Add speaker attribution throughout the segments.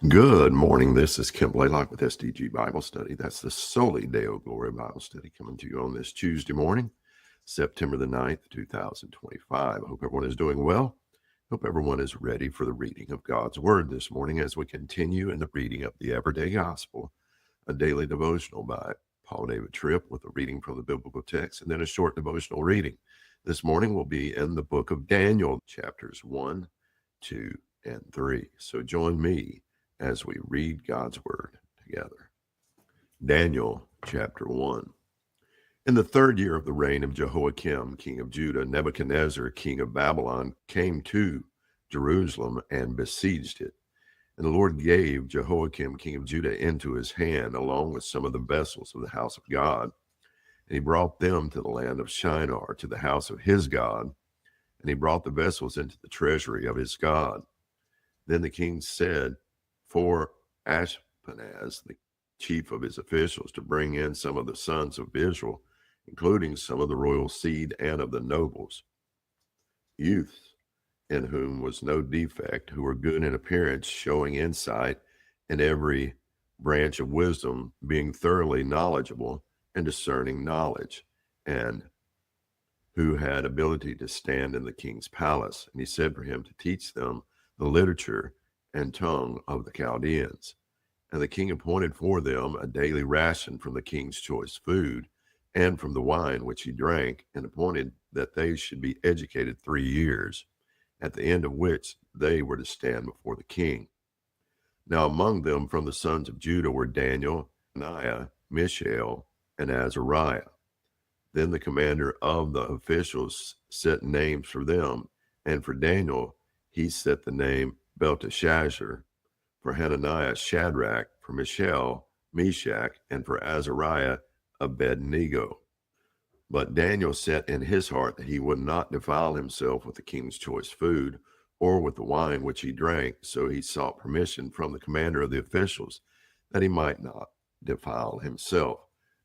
Speaker 1: Good morning. This is Kim Blaylock with SDG Bible Study. That's the SOLI DEO GLORIA Bible Study coming to you on this Tuesday morning, September the 9th, 2025. I hope everyone is doing well. Hope everyone is ready for the reading of God's Word this morning as we continue in the reading of the Everyday Gospel, a daily devotional by Paul David Tripp with a reading from the biblical text and then a short devotional reading. This morning will be in the book of Daniel, chapters 1, 2, and 3. So join me as we read God's Word together. Daniel chapter 1. In the third year of the reign of Jehoiakim, king of Judah, Nebuchadnezzar, king of Babylon, came to Jerusalem and besieged it. And the Lord gave Jehoiakim, king of Judah, into his hand, along with some of the vessels of the house of God. And he brought them to the land of Shinar, to the house of his God. And he brought the vessels into the treasury of his God. Then the king said, for Ashpenaz, the chief of his officials, to bring in some of the sons of Israel, including some of the royal seed and of the nobles, youths in whom was no defect, who were good in appearance, showing insight in every branch of wisdom, being thoroughly knowledgeable and discerning knowledge, and who had ability to stand in the king's palace. And he said for him to teach them the literature and tongue of the Chaldeans. And the king appointed for them a daily ration from the king's choice food and from the wine which he drank, and appointed that they should be educated 3 years, at the end of which they were to stand before the king. Now among them from the sons of Judah were Daniel, Hananiah, Mishael, and Azariah. Then the commander of the officials set names for them, and for Daniel he set the name Belteshazzar, for Hananiah Shadrach, for Mishael Meshach, and for Azariah Abednego. But Daniel set in his heart that he would not defile himself with the king's choice food or with the wine which he drank, so he sought permission from the commander of the officials that he might not defile himself.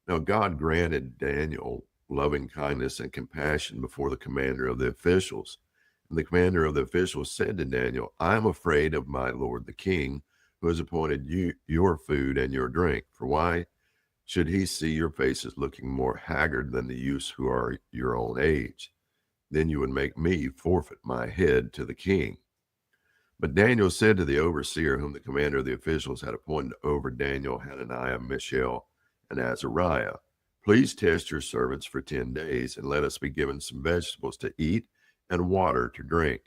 Speaker 1: Now God granted Daniel loving kindness and compassion before the commander of the officials. And the commander of the officials said to Daniel, I am afraid of my lord the king, who has appointed you your food and your drink. For why should he see your faces looking more haggard than the youths who are your own age? Then you would make me forfeit my head to the king. But Daniel said to the overseer, whom the commander of the officials had appointed over Daniel, Hananiah, Mishael, and Azariah, please test your servants for 10 days, and let us be given some vegetables to eat and water to drink.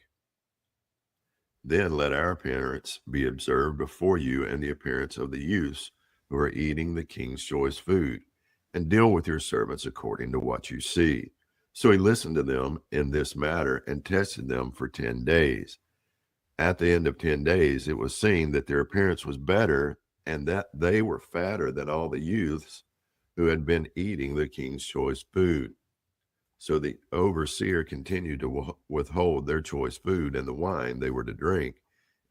Speaker 1: Then let our appearance be observed before you, and the appearance of the youths who are eating the king's choice food, and deal with your servants according to what you see. So he listened to them in this matter and tested them for 10 days. At the end of 10 days, it was seen that their appearance was better, and that they were fatter than all the youths who had been eating the king's choice food. So the overseer continued to withhold their choice food, and the wine they were to drink,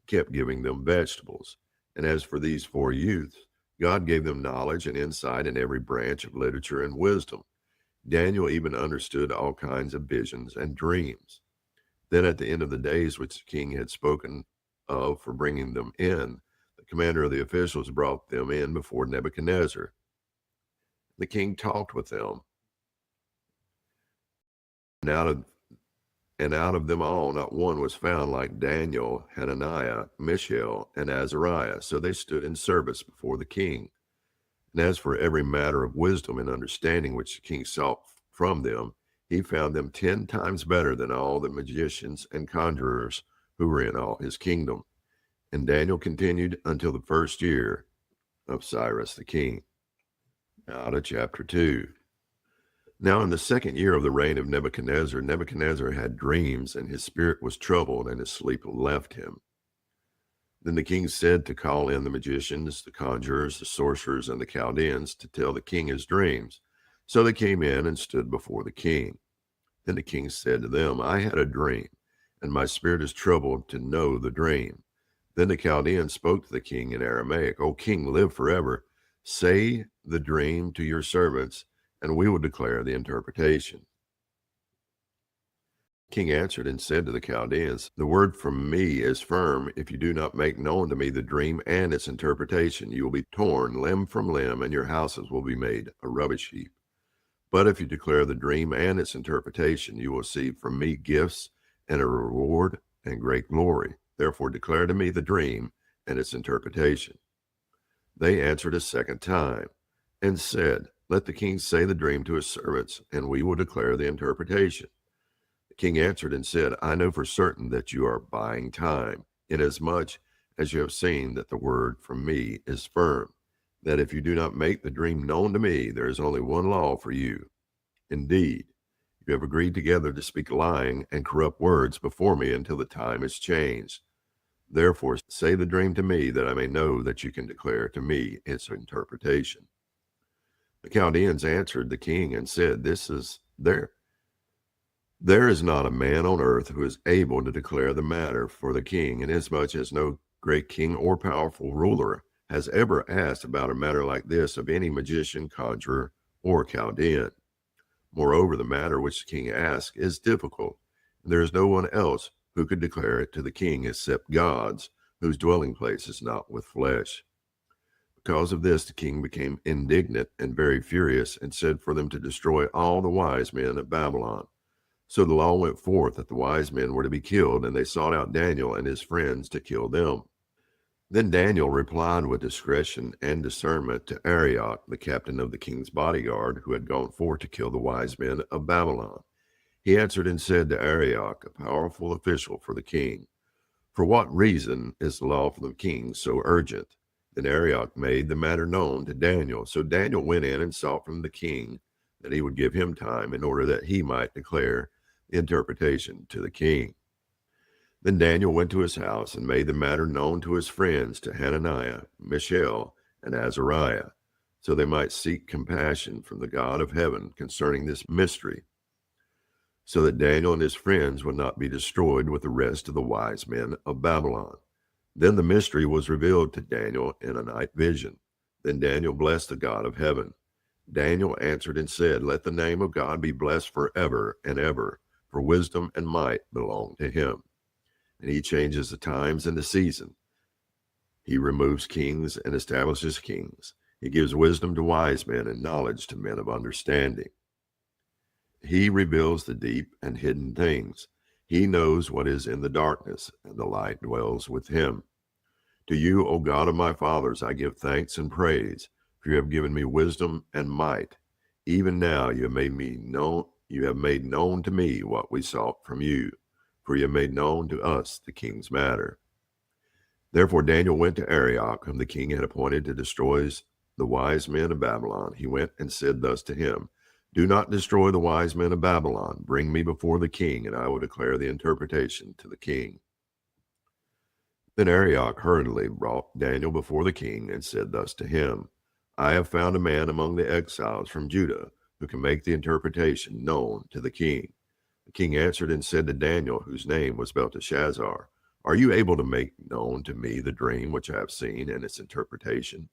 Speaker 1: kept giving them vegetables. And as for these 4 youths, God gave them knowledge and insight in every branch of literature and wisdom. Daniel even understood all kinds of visions and dreams. Then at the end of the days which the king had spoken of for bringing them in, the commander of the officials brought them in before Nebuchadnezzar. The king talked with them, and out of them all, not one was found like Daniel, Hananiah, Mishael, and Azariah. So they stood in service before the king. And as for every matter of wisdom and understanding which the king sought from them, he found them 10 times better than all the magicians and conjurers who were in all his kingdom. And Daniel continued until the first year of Cyrus the king. Now to chapter 2. Now in the second year of the reign of Nebuchadnezzar, Nebuchadnezzar had dreams, and his spirit was troubled, and his sleep left him. Then the king said to call in the magicians, the conjurers, the sorcerers, and the Chaldeans to tell the king his dreams. So they came in and stood before the king. Then the king said to them, I had a dream, and my spirit is troubled to know the dream. Then the Chaldeans spoke to the king in Aramaic, O king, live forever. Say the dream to your servants, and we will declare the interpretation. King answered and said to the Chaldeans, "The word from me is firm. If you do not make known to me the dream and its interpretation, you will be torn limb from limb, and your houses will be made a rubbish heap. But if you declare the dream and its interpretation, you will receive from me gifts and a reward and great glory. Therefore declare to me the dream and its interpretation." They answered a second time and said, "Let the king say the dream to his servants, and we will declare the interpretation." The king answered and said, "I know for certain that you are buying time, inasmuch as you have seen that the word from me is firm, that if you do not make the dream known to me, there is only one law for you. Indeed, you have agreed together to speak lying and corrupt words before me until the time is changed. Therefore, say the dream to me, that I may know that you can declare to me its interpretation." The Chaldeans answered the king and said, There is not a man on earth who is able to declare the matter for the king, inasmuch as no great king or powerful ruler has ever asked about a matter like this of any magician, conjurer, or Chaldean. Moreover, the matter which the king asks is difficult, and there is no one else who could declare it to the king except gods, whose dwelling place is not with flesh. Because of this, the king became indignant and very furious, and said for them to destroy all the wise men of Babylon. So the law went forth that the wise men were to be killed, and they sought out Daniel and his friends to kill them. Then Daniel replied with discretion and discernment to Arioch, the captain of the king's bodyguard, who had gone forth to kill the wise men of Babylon. He answered and said to Arioch, a powerful official for the king, "For what reason is the law for the king so urgent?" Then Arioch made the matter known to Daniel. So Daniel went in and sought from the king that he would give him time in order that he might declare the interpretation to the king. Then Daniel went to his house and made the matter known to his friends, to Hananiah, Mishael, and Azariah, so they might seek compassion from the God of heaven concerning this mystery, so that Daniel and his friends would not be destroyed with the rest of the wise men of Babylon. Then the mystery was revealed to Daniel in a night vision. Then Daniel blessed the God of heaven. Daniel answered and said, "Let the name of God be blessed forever and ever, for wisdom and might belong to him. And he changes the times and the season. He removes kings and establishes kings. He gives wisdom to wise men and knowledge to men of understanding. He reveals the deep and hidden things. He knows what is in the darkness, and the light dwells with him. To you, O God of my fathers, I give thanks and praise, for you have given me wisdom and might. Even now you have made known to me what we sought from you, for you have made known to us the king's matter." Therefore Daniel went to Arioch, whom the king had appointed to destroy the wise men of Babylon. He went and said thus to him, "Do not destroy the wise men of Babylon. Bring me before the king, and I will declare the interpretation to the king." Then Arioch hurriedly brought Daniel before the king and said thus to him, "I have found a man among the exiles from Judah who can make the interpretation known to the king." The king answered and said to Daniel, whose name was Belteshazzar, "Are you able to make known to me the dream which I have seen and its interpretation?"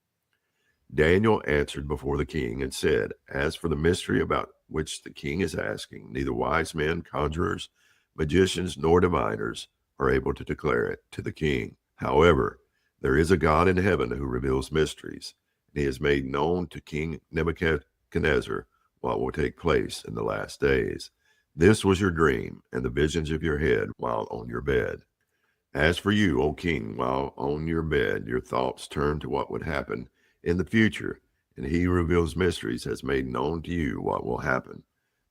Speaker 1: Daniel answered before the king and said, "As for the mystery about which the king is asking, neither wise men, conjurers, magicians, nor diviners are able to declare it to the king. However, there is a God in heaven who reveals mysteries, and he has made known to King Nebuchadnezzar what will take place in the last days. This was your dream and the visions of your head while on your bed. As for you, O king, while on your bed, your thoughts turn to what would happen in the future, and he who reveals mysteries has made known to you what will happen.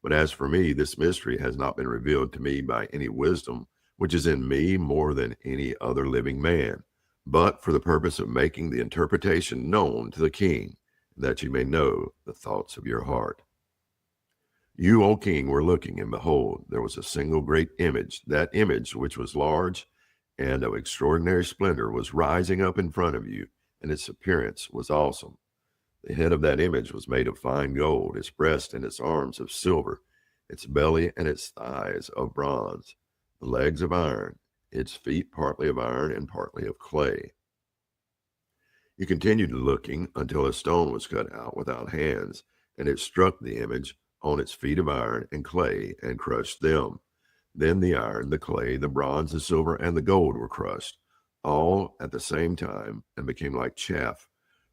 Speaker 1: But as for me, this mystery has not been revealed to me by any wisdom which is in me more than any other living man, but for the purpose of making the interpretation known to the king, that you may know the thoughts of your heart. You, O king, were looking, and behold, there was a single great image. That image, which was large and of extraordinary splendor, was rising up in front of you, and its appearance was awesome. The head of that image was made of fine gold, its breast and its arms of silver, its belly and its thighs of bronze, the legs of iron, its feet partly of iron and partly of clay. You continued looking until a stone was cut out without hands, and it struck the image on its feet of iron and clay and crushed them. Then the iron, the clay, the bronze, the silver, and the gold were crushed, all at the same time, and became like chaff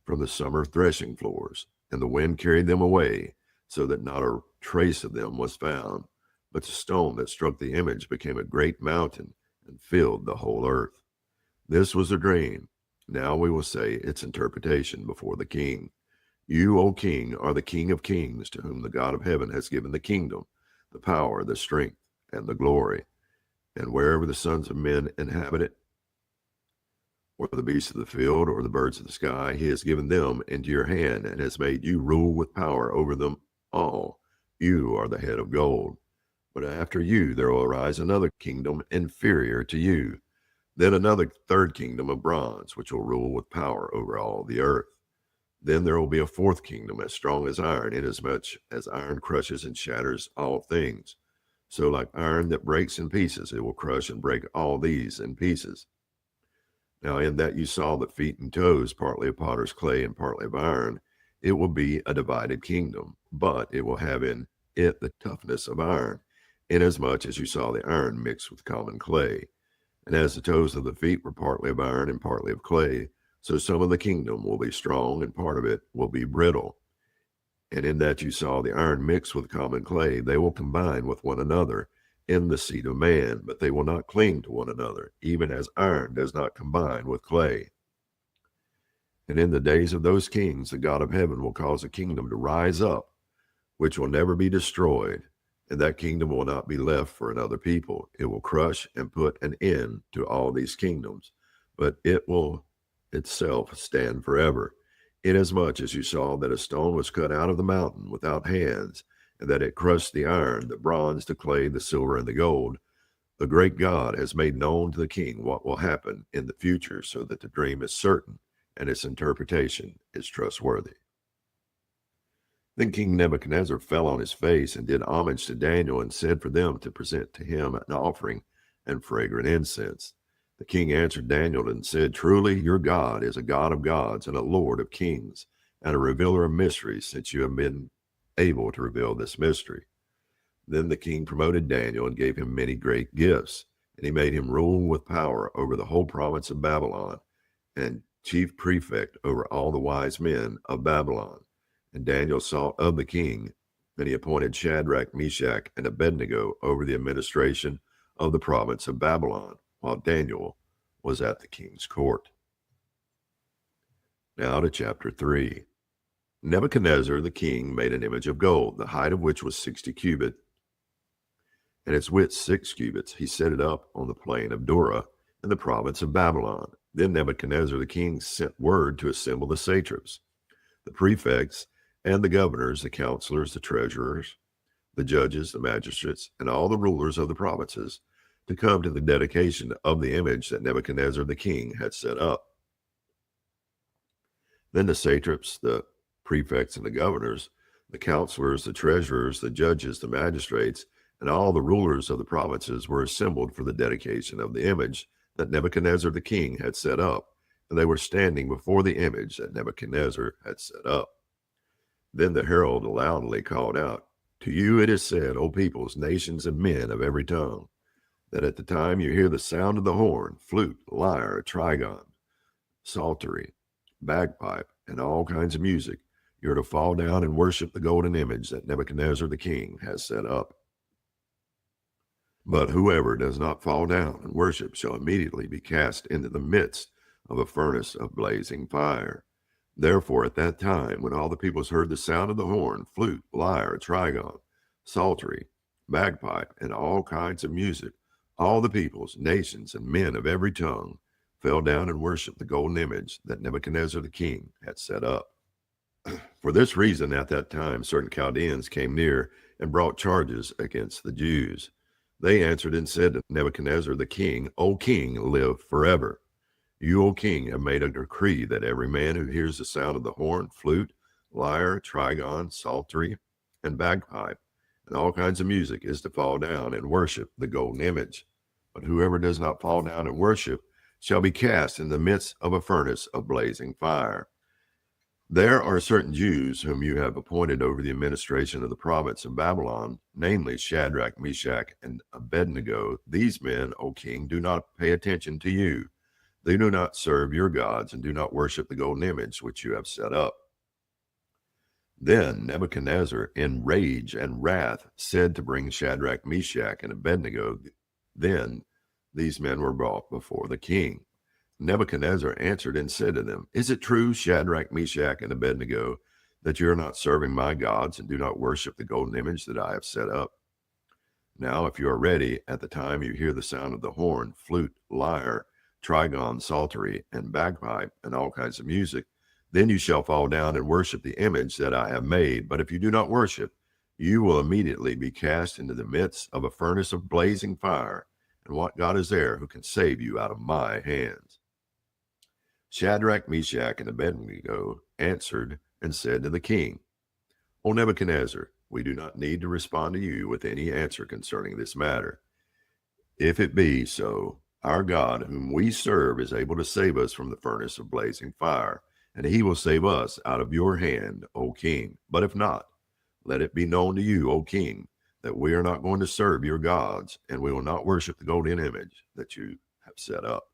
Speaker 1: from the summer threshing floors. And the wind carried them away, so that not a trace of them was found. But the stone that struck the image became a great mountain and filled the whole earth. This was a dream. Now we will say its interpretation before the king. You, O king, are the King of kings, to whom the God of heaven has given the kingdom, the power, the strength, and the glory. And wherever the sons of men inhabit it, or the beasts of the field, or the birds of the sky, he has given them into your hand, and has made you rule with power over them all. You are the head of gold. But after you there will arise another kingdom inferior to you, then another third kingdom of bronze, which will rule with power over all the earth. Then there will be a fourth kingdom as strong as iron, inasmuch as iron crushes and shatters all things. So like iron that breaks in pieces, it will crush and break all these in pieces. Now in that you saw the feet and toes, partly of potter's clay and partly of iron, it will be a divided kingdom, but it will have in it the toughness of iron, inasmuch as you saw the iron mixed with common clay. And as the toes of the feet were partly of iron and partly of clay, so some of the kingdom will be strong, and part of it will be brittle. And in that you saw the iron mixed with common clay, they will combine with one another in the seed of man, but they will not cling to one another, even as iron does not combine with clay. And in the days of those kings, the God of heaven will cause a kingdom to rise up, which will never be destroyed, and that kingdom will not be left for another people. It will crush and put an end to all these kingdoms, but it will itself stand forever. Inasmuch as you saw that a stone was cut out of the mountain without hands, and that it crushed the iron, the bronze, the clay, the silver, and the gold, the great God has made known to the king what will happen in the future, so that the dream is certain and its interpretation is trustworthy. Then King Nebuchadnezzar fell on his face and did homage to Daniel, and said for them to present to him an offering and fragrant incense. The king answered Daniel and said, Truly, your God is a God of gods and a Lord of kings, and a revealer of mysteries, since you have been able to reveal this mystery. Then the king promoted Daniel and gave him many great gifts, and he made him rule with power over the whole province of Babylon, and chief prefect over all the wise men of Babylon. And Daniel sought of the king, and he appointed Shadrach, Meshach, and Abednego over the administration of the province of Babylon, while Daniel was at the king's court. Now to chapter 3. Nebuchadnezzar the king made an image of gold, the height of which was 60 cubits, and its width 6 cubits. He set it up on the plain of Dura in the province of Babylon. Then Nebuchadnezzar the king sent word to assemble the satraps, the prefects, and the governors, the counselors, the treasurers, the judges, the magistrates, and all the rulers of the provinces, to come to the dedication of the image that Nebuchadnezzar the king had set up. Then the satraps, the prefects, and the governors, the counselors, the treasurers, the judges, the magistrates, and all the rulers of the provinces were assembled for the dedication of the image that Nebuchadnezzar the king had set up, and they were standing before the image that Nebuchadnezzar had set up. Then the herald loudly called out, To you it is said, O peoples, nations, and men of every tongue, that at the time you hear the sound of the horn, flute, lyre, trigon, psaltery, bagpipe, and all kinds of music, you are to fall down and worship the golden image that Nebuchadnezzar the king has set up. But whoever does not fall down and worship shall immediately be cast into the midst of a furnace of blazing fire. Therefore at that time, when all the peoples heard the sound of the horn, flute, lyre, trigon, psaltery, bagpipe, and all kinds of music, all the peoples, nations, and men of every tongue fell down and worshiped the golden image that Nebuchadnezzar the king had set up. For this reason, at that time, certain Chaldeans came near and brought charges against the Jews. They answered and said to Nebuchadnezzar the king, O king, live forever. You, O king, have made a decree that every man who hears the sound of the horn, flute, lyre, trigon, psaltery, and bagpipe, and all kinds of music, is to fall down and worship the golden image. But whoever does not fall down and worship shall be cast in the midst of a furnace of blazing fire. There are certain Jews whom you have appointed over the administration of the province of Babylon, namely Shadrach, Meshach, and Abednego. These men, O king, do not pay attention to you. They do not serve your gods and do not worship the golden image which you have set up. Then Nebuchadnezzar, in rage and wrath, said to bring Shadrach, Meshach, and Abednego. Then these men were brought before the king. Nebuchadnezzar answered and said to them, Is it true, Shadrach, Meshach, and Abednego, that you are not serving my gods and do not worship the golden image that I have set up? Now, if you are ready, at the time you hear the sound of the horn, flute, lyre, trigon, psaltery, and bagpipe, and all kinds of music, then you shall fall down and worship the image that I have made. But if you do not worship, you will immediately be cast into the midst of a furnace of blazing fire. And what God is there who can save you out of my hands? Shadrach, Meshach, and Abednego answered and said to the king, O Nebuchadnezzar, we do not need to respond to you with any answer concerning this matter. If it be so, our God, whom we serve, is able to save us from the furnace of blazing fire, and he will save us out of your hand, O king. But if not, let it be known to you, O king, that we are not going to serve your gods, and we will not worship the golden image that you have set up.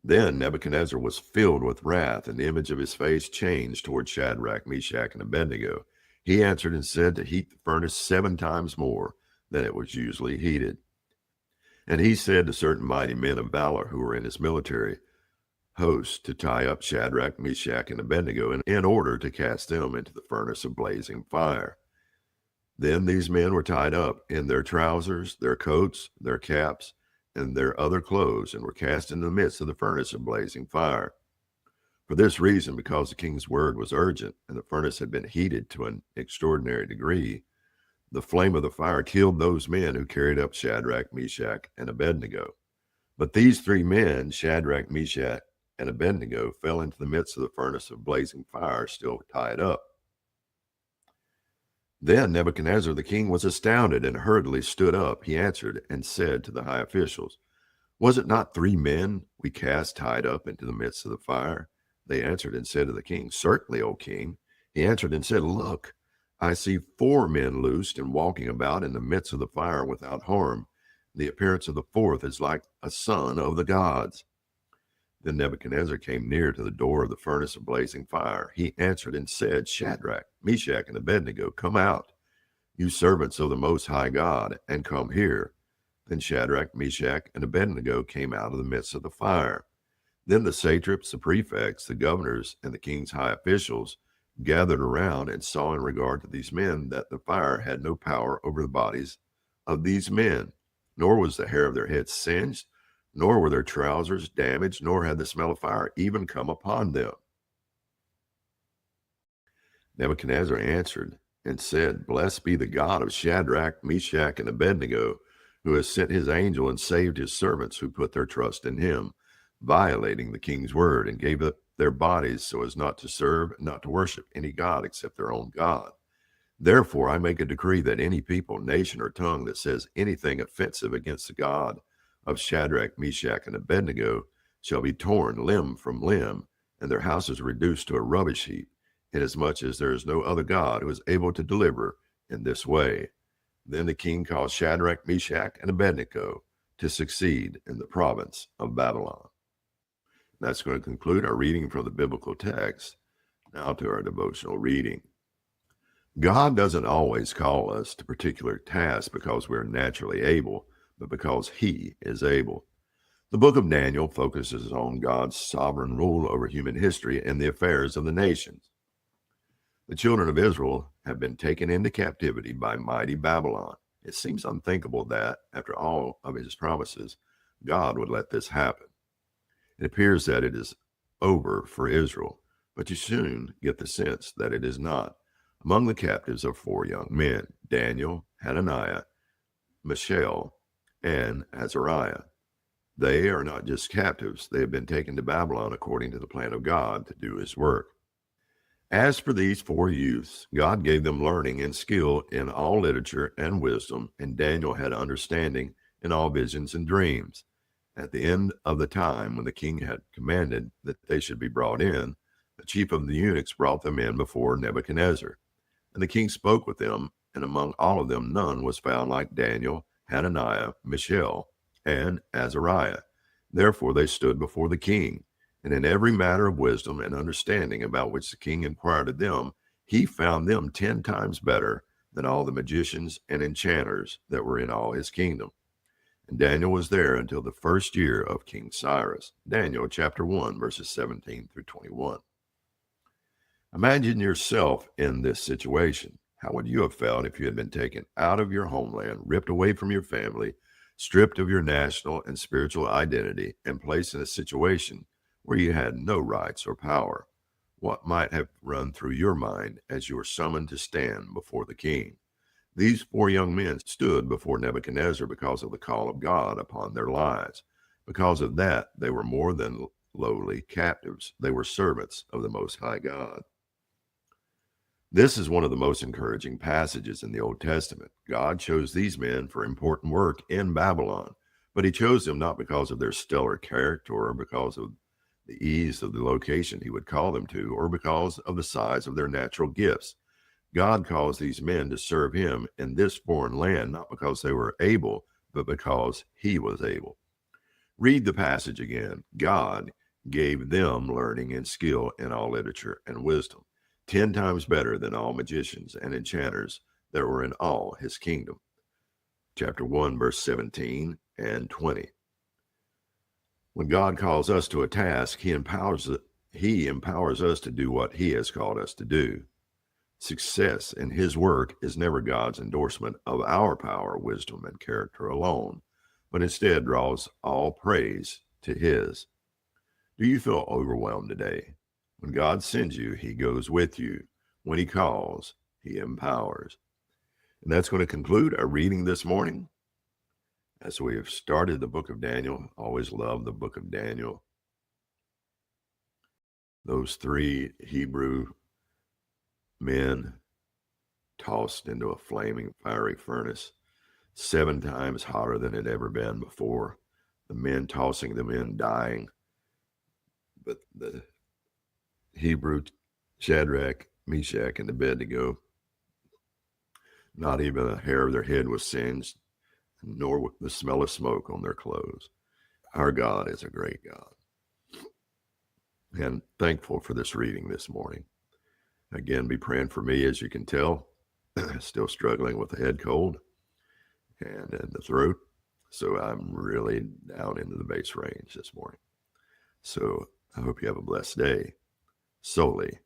Speaker 1: Then Nebuchadnezzar was filled with wrath, and the image of his face changed toward Shadrach, Meshach, and Abednego. He answered and said to heat the furnace 7 times more than it was usually heated. And he said to certain mighty men of valor who were in his military host to tie up Shadrach, Meshach, and Abednego in order to cast them into the furnace of blazing fire. Then these men were tied up in their trousers, their coats, their caps, and their other clothes, and were cast into the midst of the furnace of blazing fire. For this reason, because the king's word was urgent, and the furnace had been heated to an extraordinary degree, the flame of the fire killed those men who carried up Shadrach, Meshach, and Abednego. But these 3 men, Shadrach, Meshach, and Abednego, fell into the midst of the furnace of blazing fire, still tied up. Then Nebuchadnezzar the king was astounded and hurriedly stood up. He answered and said to the high officials, Was it not 3 men we cast tied up into the midst of the fire? They answered and said to the king, Certainly, O king. He answered and said, Look, I see 4 men loosed and walking about in the midst of the fire without harm. The appearance of the 4th is like a son of the gods. Then Nebuchadnezzar came near to the door of the furnace of blazing fire. He answered and said, Shadrach, Meshach, and Abednego, come out, you servants of the Most High God, and come here. Then Shadrach, Meshach, and Abednego came out of the midst of the fire. Then the satraps, the prefects, the governors, and the king's high officials gathered around and saw in regard to these men that the fire had no power over the bodies of these men, nor was the hair of their heads singed, nor were their trousers damaged, nor had the smell of fire even come upon them. Nebuchadnezzar answered and said, Blessed be the God of Shadrach, Meshach, and Abednego, who has sent his angel and saved his servants who put their trust in him, violating the king's word, and gave up their bodies so as not to serve and not to worship any god except their own God. Therefore I make a decree that any people, nation, or tongue that says anything offensive against the God of Shadrach, Meshach, and Abednego shall be torn limb from limb, and their houses reduced to a rubbish heap, inasmuch as there is no other God who is able to deliver in this way. Then the king caused Shadrach, Meshach, and Abednego to succeed in the province of Babylon. That's going to conclude our reading from the biblical text. Now to our devotional reading. God doesn't always call us to particular tasks because we're naturally able, but because he is able. The book of Daniel focuses on God's sovereign rule over human history and the affairs of the nations. The children of Israel have been taken into captivity by mighty Babylon. It seems unthinkable that, after all of his promises, God would let this happen. It appears that it is over for Israel, but you soon get the sense that it is not. Among the captives are 4 young men, Daniel, Hananiah, Mishael, and Azariah. They are not just captives. They have been taken to Babylon according to the plan of God to do his work. As for these 4 youths, God gave them learning and skill in all literature and wisdom, and Daniel had understanding in all visions and dreams. At the end of the time, when the king had commanded that they should be brought in, the chief of the eunuchs brought them in before Nebuchadnezzar. And the king spoke with them, and among all of them none was found like Daniel, Hananiah, Mishael, and Azariah. Therefore they stood before the king, and in every matter of wisdom and understanding about which the king inquired of them, he found them 10 times better than all the magicians and enchanters that were in all his kingdom. And Daniel was there until the first year of King Cyrus. Daniel chapter 1, verses 17 through 21. Imagine yourself in this situation. How would you have felt if you had been taken out of your homeland, ripped away from your family, stripped of your national and spiritual identity, and placed in a situation where you had no rights or power? What might have run through your mind as you were summoned to stand before the king? These 4 young men stood before Nebuchadnezzar because of the call of God upon their lives. Because of that, they were more than lowly captives. They were servants of the Most High God. This is one of the most encouraging passages in the Old Testament. God chose these men for important work in Babylon, but he chose them not because of their stellar character or because of the ease of the location he would call them to, or because of the size of their natural gifts. God calls these men to serve him in this foreign land, not because they were able, but because he was able. Read the passage again. God gave them learning and skill in all literature and wisdom, 10 times better than all magicians and enchanters that were in all his kingdom. Chapter 1, verse 17 and 20. When God calls us to a task, he empowers us to do what he has called us to do. Success in his work is never God's endorsement of our power, wisdom, and character alone, but instead draws all praise to his. Do you feel overwhelmed today? When God sends you, he goes with you. When he calls, he empowers. And that's going to conclude our reading this morning. As we have started the book of Daniel, always loved the book of Daniel. Those 3 Hebrew men tossed into a flaming fiery furnace, 7 times hotter than it had ever been before. The men tossing them in, dying. But the Hebrew Shadrach, Meshach, and Abednego, not even a hair of their head was singed, nor the smell of smoke on their clothes. Our God is a great God. And thankful for this reading this morning. Again, be praying for me, as you can tell. Still struggling with the head cold and the throat. So I'm really down into the base range this morning. So I hope you have a blessed day. SOLI